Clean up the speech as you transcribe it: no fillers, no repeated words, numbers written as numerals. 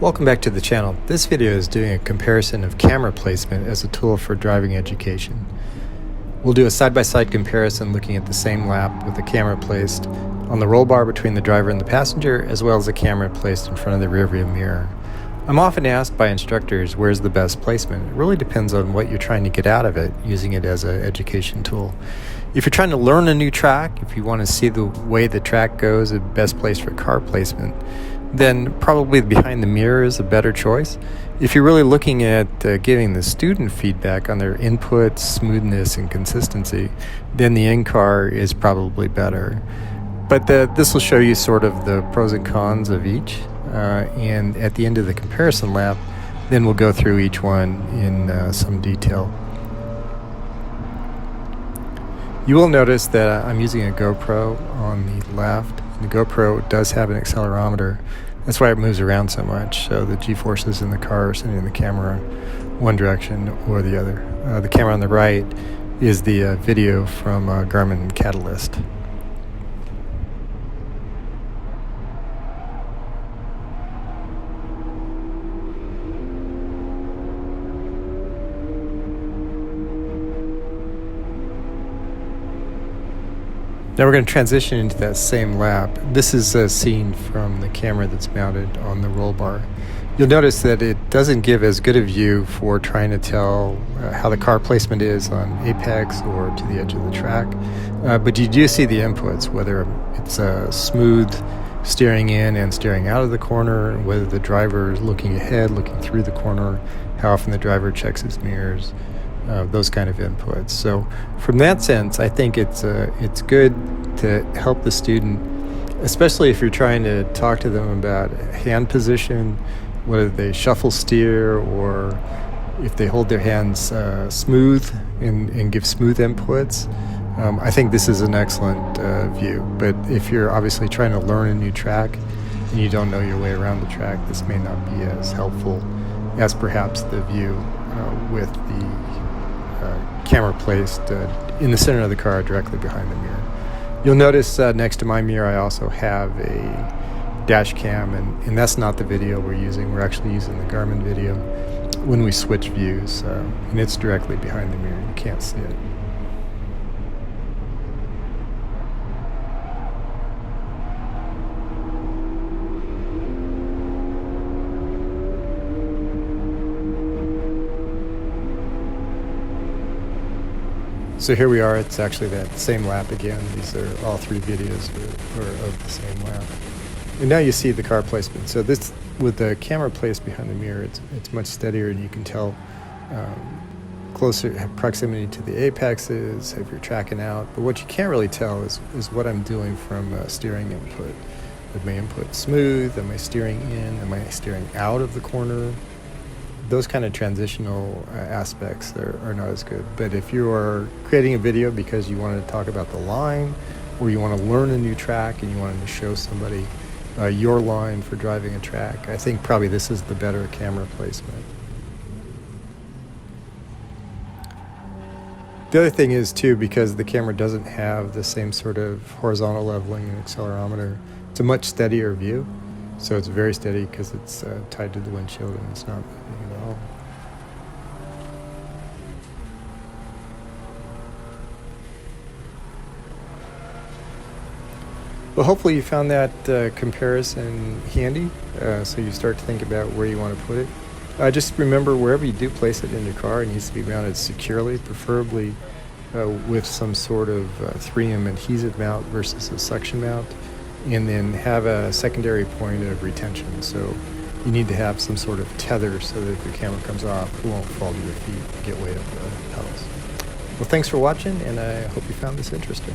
Welcome back to the channel. This video is doing a comparison of camera placement as a tool for driving education. We'll do a side-by-side comparison looking at the same lap with the camera placed on the roll bar between the driver and the passenger, as well as a camera placed in front of the rearview mirror. I'm often asked by instructors, where's the best placement? It really depends on what you're trying to get out of it, using it as an education tool. If you're trying to learn a new track, if you want to see the way the track goes, the best place for car placement, then probably behind the mirror is a better choice. If you're really looking at giving the student feedback on their input, smoothness, and consistency, then the in-car is probably better. But this will show you sort of the pros and cons of each. And at the end of the comparison lap, then we'll go through each one in some detail. You will notice that I'm using a GoPro on the left. The GoPro does have an accelerometer. That's why it moves around so much. So the G-forces in the car are sending the camera one direction or the other. The camera on the right is the video from Garmin Catalyst. Now we're going to transition into that same lap. This is a scene from the camera that's mounted on the roll bar. You'll notice that it doesn't give as good a view for trying to tell how the car placement is on apex or to the edge of the track. But you do see the inputs, whether it's smooth steering in and steering out of the corner, whether the driver is looking ahead, looking through the corner, how often the driver checks his mirrors. Those kind of inputs. So from that sense, I think it's good to help the student, especially if you're trying to talk to them about hand position, whether they shuffle steer or if they hold their hands smooth and give smooth inputs. I think this is an excellent view. But if you're obviously trying to learn a new track and you don't know your way around the track, this may not be as helpful as perhaps the view with the camera placed in the center of the car directly behind the mirror. You'll notice next to my mirror I also have a dash cam, and that's not the video we're using. We're actually using the Garmin video when we switch views, and it's directly behind the mirror. You can't see it. So here we are, it's actually that same lap again. These are all three videos are of the same lap. And now you see the car placement. So this, with the camera placed behind the mirror, it's much steadier, and you can tell closer proximity to the apexes, if you're tracking out. But what you can't really tell is what I'm doing from steering input. Is my input smooth? Am I steering in? Am I steering out of the corner? Those kind of transitional aspects are not as good. But if you are creating a video because you wanted to talk about the line, or you want to learn a new track and you wanted to show somebody your line for driving a track, I think probably this is the better camera placement. The other thing is too, because the camera doesn't have the same sort of horizontal leveling and accelerometer, it's a much steadier view. So it's very steady because it's tied to the windshield and it's not moving at all. Well, hopefully you found that comparison handy, so you start to think about where you want to put it. Just remember, wherever you do place it in your car, it needs to be mounted securely, preferably with some sort of 3M adhesive mount versus a suction mount. And then have a secondary point of retention. So you need to have some sort of tether so that if the camera comes off, it won't fall to your feet and get way up the pedals. Well, thanks for watching, and I hope you found this interesting.